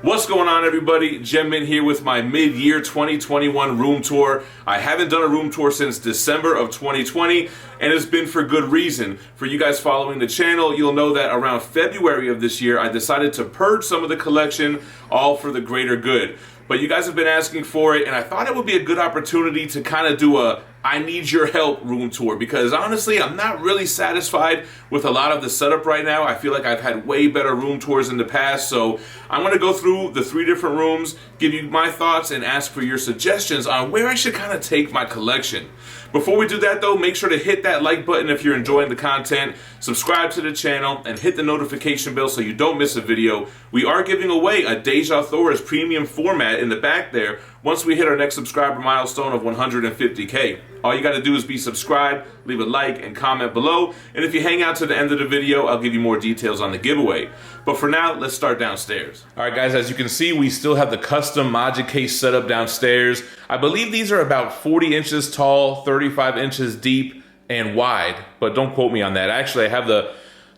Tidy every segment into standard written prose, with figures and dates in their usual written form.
What's going on, everybody? GemMint here with my mid-year 2021 room tour. I haven't done a room tour since December of 2020, and it's been for good reason. For you guys following the channel, you'll know that around February of this year, I decided to purge some of the collection, all for the greater good. But you guys have been asking for it, and I thought it would be a good opportunity to kind of do a I need your help room tour, because honestly, I'm not really satisfied with a lot of the setup right now. I feel like I've had way better room tours in the past, so I'm going to go through the 3 different rooms, give you my thoughts, and ask for your suggestions on where I should kind of take my collection. Before we do that though, make sure to hit that like button if you're enjoying the content, subscribe to the channel, and hit the notification bell so you don't miss a video. We are giving away a Deja Thor's premium format in the back there once we hit our next subscriber milestone of 150K. All you got to do is be subscribed, leave a like, and comment below. And if you hang out to the end of the video, I'll give you more details on the giveaway. But for now, let's start downstairs. All right, guys, as you can see, we still have the custom Magic case set up downstairs. I believe these are about 40 inches tall, 35 inches deep, and wide. But don't quote me on that. Actually, I have the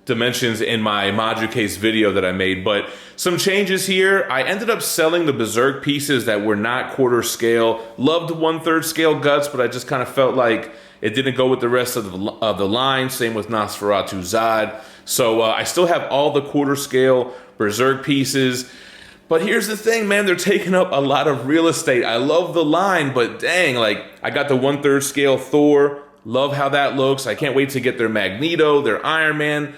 dimensions in my Magic case video that I made, but some changes here. I ended up selling the Berserk pieces that were not quarter scale. Loved 1/3 scale guts, but I just kind of felt like it didn't go with the rest of the line. Same with Nosferatu Zod. So I still have all the quarter scale Berserk pieces. But here's the thing, man, they're taking up a lot of real estate. I love the line, but dang, like I got the 1/3 scale Thor. Love how that looks. I can't wait to get their Magneto, their Iron Man,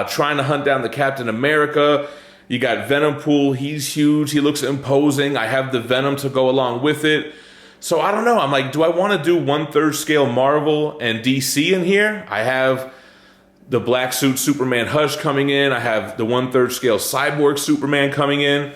trying to hunt down the Captain America. You got Venompool, he's huge, he looks imposing. I have the Venom to go along with it. So I don't know, I'm like, do I want to do 1/3 scale Marvel and DC in here? I have the black suit Superman Hush coming in. I have the 1/3 scale Cyborg Superman coming in.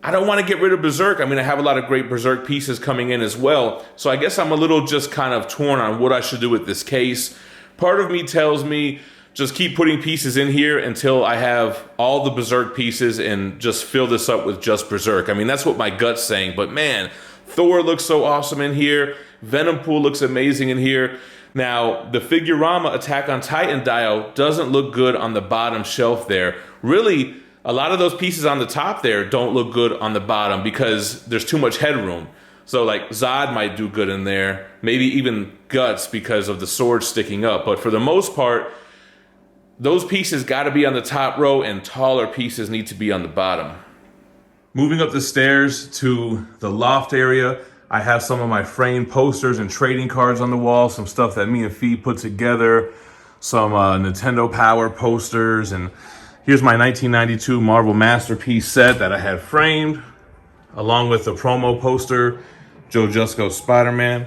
I don't want to get rid of Berserk. I mean, I have a lot of great Berserk pieces coming in as well. So I guess I'm a little just kind of torn on what I should do with this case. Part of me tells me just keep putting pieces in here until I have all the Berserk pieces and just fill this up with just Berserk. I mean, that's what my gut's saying. But man, Thor looks so awesome in here. Venompool looks amazing in here. Now, the Figurama Attack on Titan dial doesn't look good on the bottom shelf there. Really, a lot of those pieces on the top there don't look good on the bottom because there's too much headroom. So like Zod might do good in there, maybe even Guts because of the sword sticking up. But for the most part, those pieces got to be on the top row and taller pieces need to be on the bottom. Moving up the stairs to the loft area, I have some of my framed posters and trading cards on the wall, some stuff that me and Fee put together, some Nintendo Power posters, and here's my 1992 Marvel Masterpiece set that I had framed, along with the promo poster, Joe Jusko's Spider-Man.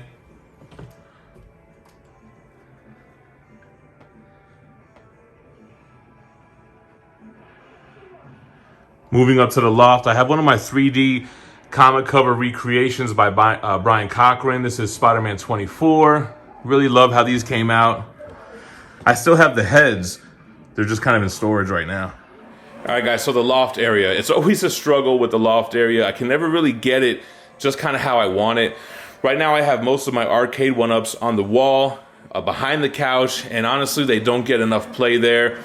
Moving up to the loft, I have one of my 3D comic cover recreations by Brian Cochran. This is Spider-Man 24. Really love how these came out. I still have the heads. They're just kind of in storage right now. All right, guys, so the loft area. It's always a struggle with the loft area. I can never really get it just kind of how I want it. Right now, I have most of my Arcade1Ups on the wall, behind the couch, and honestly, they don't get enough play there.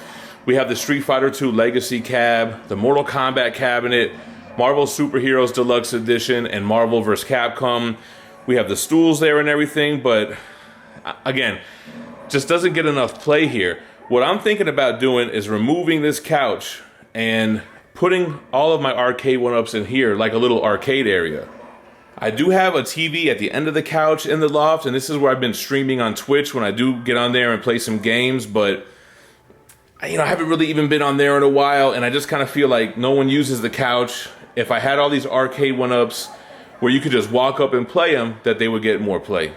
We have the Street Fighter II Legacy cab, the Mortal Kombat cabinet, Marvel Superheroes Deluxe Edition, and Marvel vs. Capcom. We have the stools there and everything, but again, just doesn't get enough play here. What I'm thinking about doing is removing this couch and putting all of my Arcade1Ups in here, like a little arcade area. I do have a TV at the end of the couch in the loft, and this is where I've been streaming on Twitch when I do get on there and play some games, but I haven't really even been on there in a while, and I just kind of feel like no one uses the couch. If I had all these Arcade1Ups where you could just walk up and play them, that they would get more play.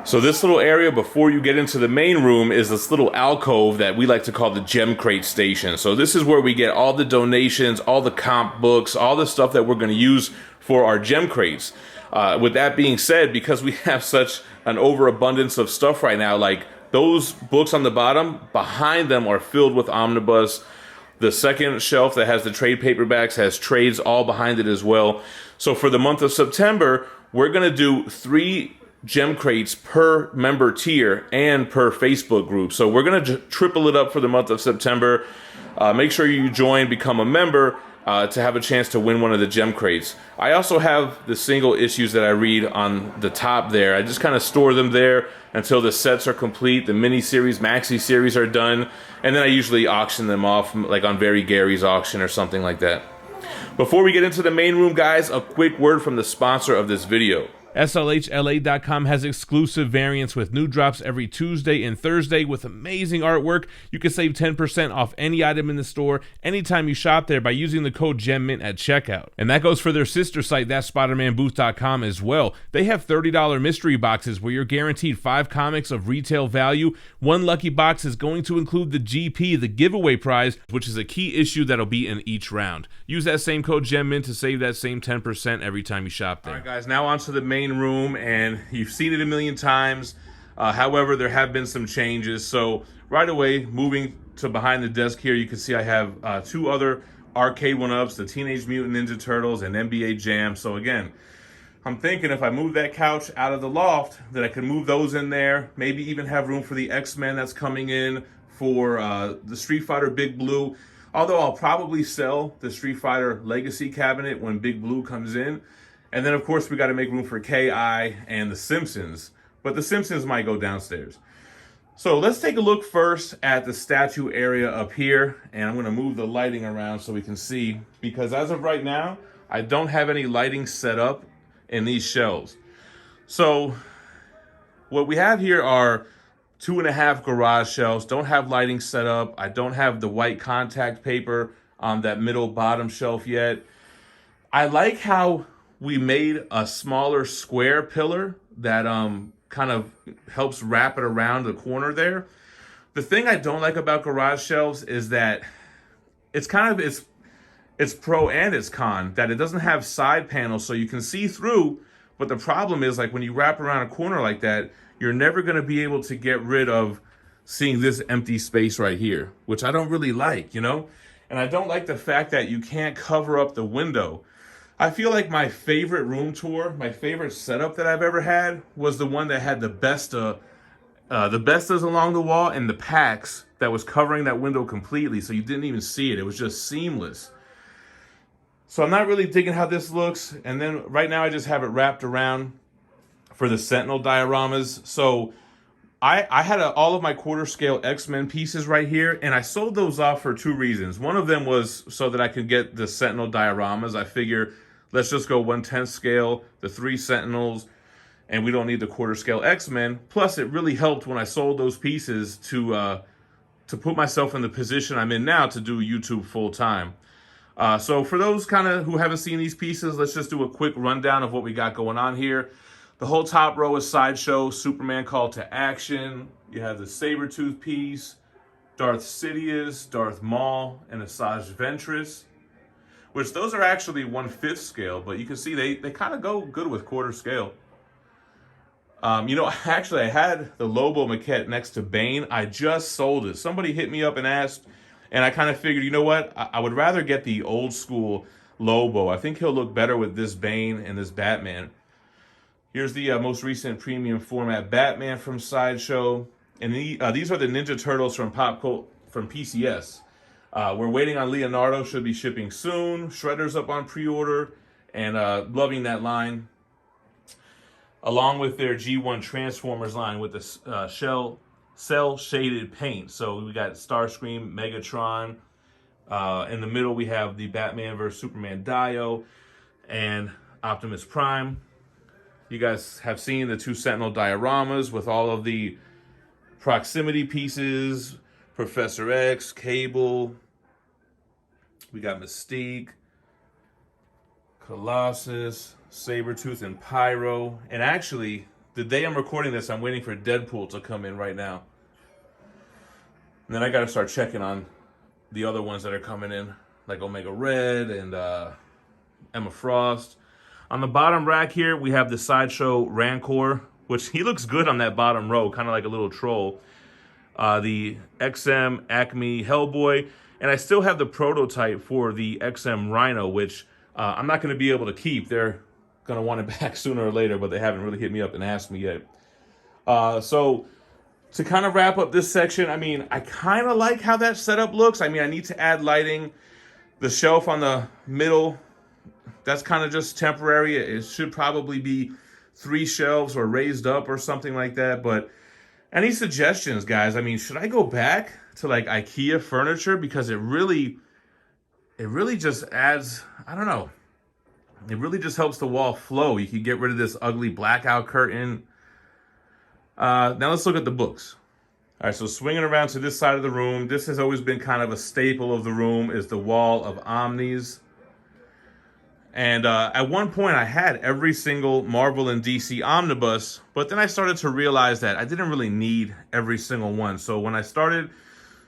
So this little area before you get into the main room is this little alcove that we like to call the Gem Crate Station. So this is where we get all the donations, all the comp books, all the stuff that we're going to use for our Gem Crates. With that being said, because we have such an overabundance of stuff right now, like those books on the bottom, behind them are filled with Omnibus. The second shelf that has the trade paperbacks has trades all behind it as well. So for the month of September, we're going to do 3 gem crates per member tier and per Facebook group. So we're going to triple it up for the month of September. Make sure you join, become a member. to have a chance to win one of the gem crates. I also have the single issues that I read on the top there. I just kind of store them there until the sets are complete, the mini series, maxi series are done, and then I usually auction them off, like on Very Gary's auction or something like that. Before we get into the main room, guys, a quick word from the sponsor of this video. SLHLA.com has exclusive variants with new drops every Tuesday and Thursday with amazing artwork. You can save 10% off any item in the store anytime you shop there by using the code GemMint at checkout. And that goes for their sister site, THATSPIDERMANBOOTH.com as well. They have $30 mystery boxes where you're guaranteed 5 comics of retail value. One lucky box is going to include the GP, the giveaway prize, which is a key issue that'll be in each round. Use that same code GemMint to save that same 10% every time you shop there. All right, guys, now on to the main room, and you've seen it a million times. However, there have been some changes. So right away, moving to behind the desk here, you can see I have 2 other Arcade1Ups, the Teenage Mutant Ninja Turtles and NBA Jam. So again, I'm thinking if I move that couch out of the loft, that I can move those in there, maybe even have room for the X-Men that's coming in, for the Street Fighter Big Blue. Although I'll probably sell the Street Fighter Legacy cabinet when Big Blue comes in. And then, of course, we got to make room for K.I. and The Simpsons. But The Simpsons might go downstairs. So let's take a look first at the statue area up here. And I'm going to move the lighting around so we can see. Because as of right now, I don't have any lighting set up in these shelves. So what we have here are 2.5 garage shelves. Don't have lighting set up. I don't have the white contact paper on that middle bottom shelf yet. I like how we made a smaller square pillar that kind of helps wrap it around the corner there. The thing I don't like about garage shelves is that it's pro and it's con, that it doesn't have side panels so you can see through. But the problem is, like, when you wrap around a corner like that, you're never going to be able to get rid of seeing this empty space right here, which I don't really like, you know? And I don't like the fact that you can't cover up the window. I feel like my favorite room tour, my favorite setup that I've ever had was the one that had the Bestas along the wall and the packs that was covering that window completely, so you didn't even see it. It was just seamless. So I'm not really digging how this looks. And then right now I just have it wrapped around for the Sentinel dioramas. So I had all of my quarter scale X-Men pieces right here, and I sold those off for 2 reasons. One of them was so that I could get the Sentinel dioramas. I figure, let's just go 1/10 scale, the 3 Sentinels, and we don't need the quarter scale X-Men. Plus, it really helped when I sold those pieces to put myself in the position I'm in now to do YouTube full time. So for those kind of who haven't seen these pieces, let's just do a quick rundown of what we got going on here. The whole top row is Sideshow, Superman Call to Action. You have the Sabretooth piece, Darth Sidious, Darth Maul, and Asajj Ventress, which those are actually 1/5 scale, but you can see they kind of go good with quarter scale. You know, actually, I had the Lobo maquette next to Bane. I just sold it. Somebody hit me up and asked, and I kind of figured, you know what? I would rather get the old school Lobo. I think he'll look better with this Bane and this Batman. Here's the most recent premium format Batman from Sideshow. And these are the Ninja Turtles from PCS. We're waiting on Leonardo, should be shipping soon. Shredder's up on pre-order, and loving that line. Along with their G1 Transformers line with the cell-shaded paint. So we got Starscream, Megatron. In the middle, we have the Batman vs. Superman Dio and Optimus Prime. You guys have seen the 2 Sentinel dioramas with all of the proximity pieces. Professor X, Cable. We got Mystique, Colossus, Sabretooth, and Pyro. And actually, the day I'm recording this, I'm waiting for Deadpool to come in right now. And then I got to start checking on the other ones that are coming in, like Omega Red and Emma Frost. On the bottom rack here, we have the Sideshow Rancor, which he looks good on that bottom row, kind of like a little troll. The XM Acme Hellboy, and I still have the prototype for the XM Rhino, which I'm not going to be able to keep. They're going to want it back sooner or later, but they haven't really hit me up and asked me yet. So to kind of wrap up this section, I mean, I kind of like how that setup looks. I mean, I need to add lighting. The shelf on the middle, that's kind of just temporary. It should probably be 3 shelves or raised up or something like that. But any suggestions, guys? I mean, should I go back to like IKEA furniture? Because it really just adds, I don't know. It really just helps the wall flow. You can get rid of this ugly blackout curtain. Now let's look at the books. All right, so swinging around to this side of the room, this has always been kind of a staple of the room, is the wall of Omnis. And at one point, I had every single Marvel and DC omnibus, but then I started to realize that I didn't really need every single one. So when I started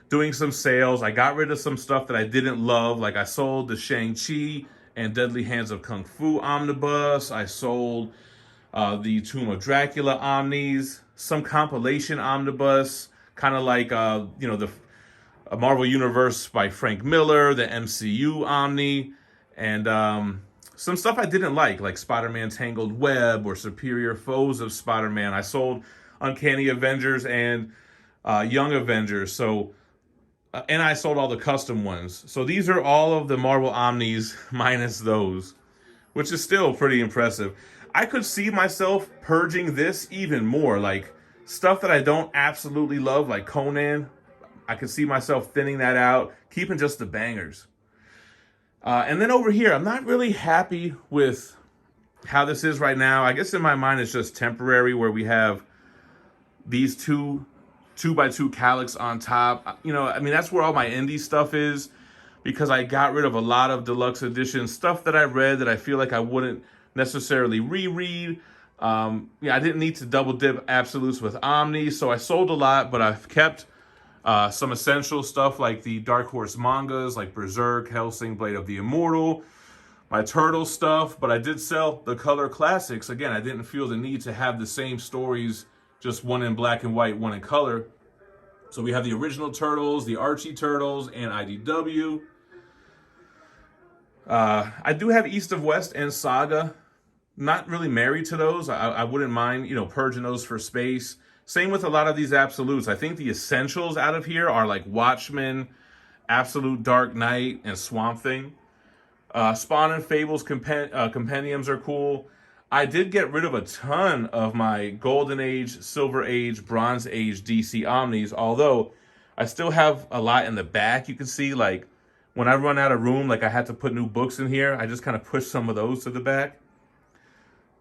doing some sales, I got rid of some stuff that I didn't love. Like I sold the Shang-Chi and Deadly Hands of Kung Fu omnibus. I sold the Tomb of Dracula omnis, some compilation omnibus, kind of like, you know, the Marvel Universe by Frank Miller, the MCU Omni, and some stuff I didn't like Spider-Man Tangled Web or Superior Foes of Spider-Man. I sold Uncanny Avengers and Young Avengers, so and I sold all the custom ones. So these are all of the Marvel Omnis minus those, which is still pretty impressive. I could see myself purging this even more, like stuff that I don't absolutely love, like Conan. I could see myself thinning that out, keeping just the bangers. And then over here, I'm not really happy with how this is right now. I guess in my mind, it's just temporary, where we have these 2x2 calyx on top. You know, I mean, that's where all my indie stuff is, because I got rid of a lot of deluxe edition stuff that I read that I feel like I wouldn't necessarily reread. Yeah, I didn't need to double dip absolutes with Omni, so I sold a lot, but I've kept some essential stuff like the Dark Horse mangas, like Berserk, Hellsing, Blade of the Immortal, my Turtle stuff, but I did sell the color classics. Again, I didn't feel the need to have the same stories, just one in black and white, one in color. So we have the original Turtles, the Archie Turtles, and IDW. I do have East of West and Saga. Not really married to those. I wouldn't mind, you know, purging those for space. Same with a lot of these absolutes. I think the essentials out of here are like Watchmen, Absolute Dark Knight, and Swamp Thing. Spawn and Fables compendiums are cool. I did get rid of a ton of my Golden Age, Silver Age, Bronze Age DC Omnis, although I still have a lot in the back. You can see, like, when I run out of room, like I had to put new books in here, I just kind of push some of those to the back.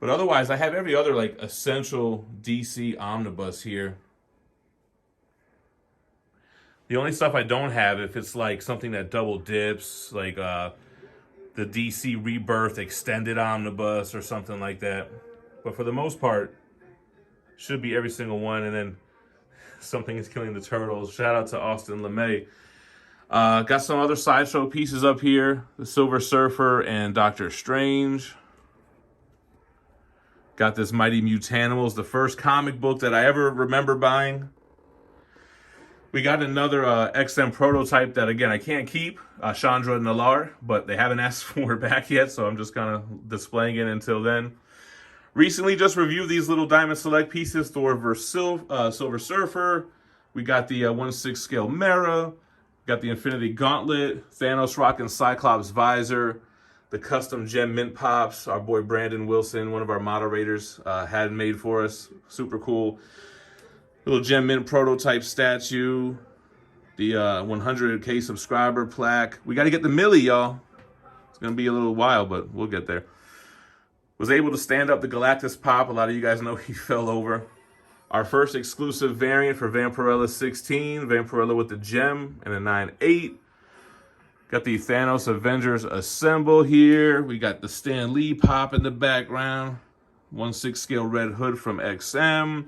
But otherwise, I have every other, like, essential DC omnibus here. The only stuff I don't have, if it's, like, something that double dips, like the DC Rebirth Extended Omnibus or something like that. But for the most part, should be every single one. And then Something is Killing the Turtles. Shout out to Austin LeMay. Got some other Sideshow pieces up here. The Silver Surfer and Doctor Strange. Got this Mighty Mutanimals, the first comic book that I ever remember buying. We got another XM prototype that, again, I can't keep, Chandra Nalar, but they haven't asked for it back yet, so I'm just kind of displaying it until then. Recently just reviewed these little Diamond Select pieces, Thor vs. Silver Surfer. We got the 1/6 scale Mera. Got the Infinity Gauntlet, Thanos rocking Cyclops visor. The custom Gem Mint Pops, our boy Brandon Wilson, one of our moderators, had made for us. Super cool. Little Gem Mint prototype statue. The 100K subscriber plaque. We got to get the Millie, y'all. It's going to be a little while, but we'll get there. Was able to stand up the Galactus Pop. A lot of you guys know he fell over. Our first exclusive variant for Vampirella 16. Vampirella with the gem and a 9/8. Got the Thanos Avengers Assemble here. We got the Stan Lee Pop in the background. 1/6 scale red hood from XM.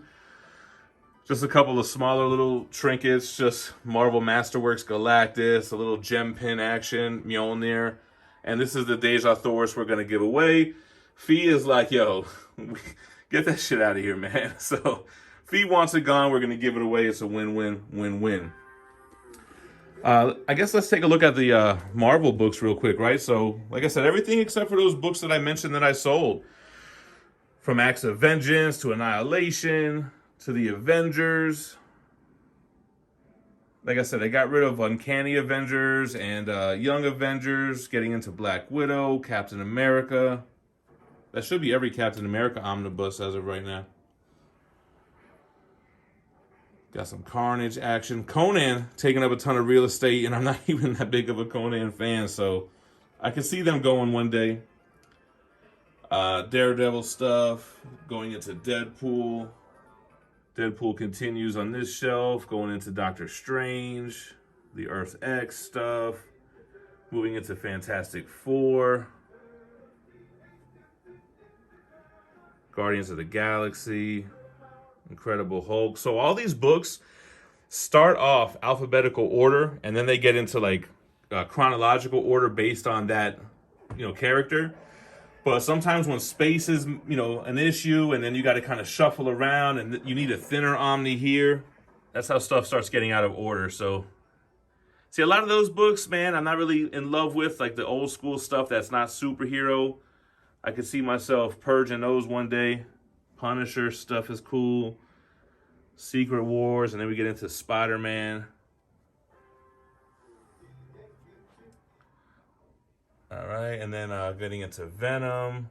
Just a couple of smaller little trinkets. Just Marvel Masterworks Galactus. A little gem pin action. Mjolnir. And this is the Deja Thors we're going to give away. Fee is like, yo, get that shit out of here, man. So Fee wants it gone. We're going to give it away. It's a win-win, win-win. I guess let's take a look at the Marvel books real quick, right? So, like I said, everything except for those books that I mentioned that I sold. From Acts of Vengeance to Annihilation to the Avengers. Like I said, they got rid of Uncanny Avengers and Young Avengers, getting into Black Widow, Captain America. That should be every Captain America omnibus as of right now. Got some Carnage action. Conan taking up a ton of real estate, and I'm not even that big of a Conan fan, so I can see them going one day. Daredevil stuff, going into Deadpool. Deadpool continues on this shelf, going into Doctor Strange, the Earth X stuff, moving into Fantastic Four, Guardians of the Galaxy, Incredible Hulk. So all these books start off alphabetical order, and then they get into like chronological order based on that, character. But sometimes when space is, an issue, and then you got to kind of shuffle around, and you need a thinner Omni here, that's how stuff starts getting out of order. So, see, a lot of those books, man, I'm not really in love with, like the old school stuff that's not superhero. I could see myself purging those one day. Punisher stuff is cool. Secret Wars, and then we get into Spider-Man. All right, and then getting into Venom.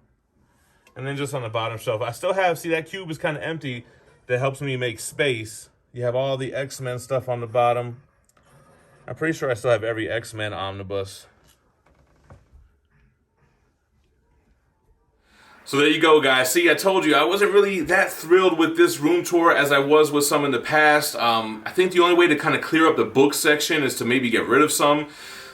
And then just on the bottom shelf, I still have, see, that cube is kind of empty. That helps me make space. You have all the X-Men stuff on the bottom. I'm pretty sure I still have every X-Men omnibus. So there you go, guys. See, I told you, I wasn't really that thrilled with this room tour as I was with some in the past. I think the only way to kind of clear up the book section is to maybe get rid of some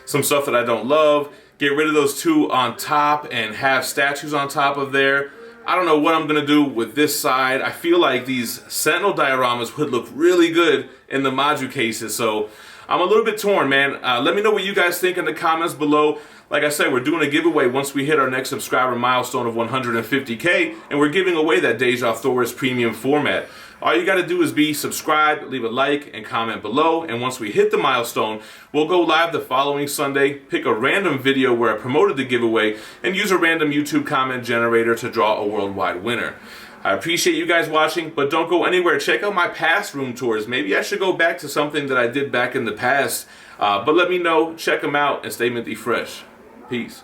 stuff that I don't love. Get rid of those two on top and have statues on top of there. I don't know what I'm going to do with this side. I feel like these Sentinel dioramas would look really good in the module cases. So I'm a little bit torn, man. Let me know what you guys think in the comments below. Like I said, we're doing a giveaway once we hit our next subscriber milestone of 150K, and we're giving away that Deja Thor's premium format. All you got to do is be subscribed, leave a like, and comment below. And once we hit the milestone, we'll go live the following Sunday, pick a random video where I promoted the giveaway, and use a random YouTube comment generator to draw a worldwide winner. I appreciate you guys watching, but don't go anywhere. Check out my past room tours. Maybe I should go back to something that I did back in the past. But let me know. Check them out and stay minty fresh. Peace.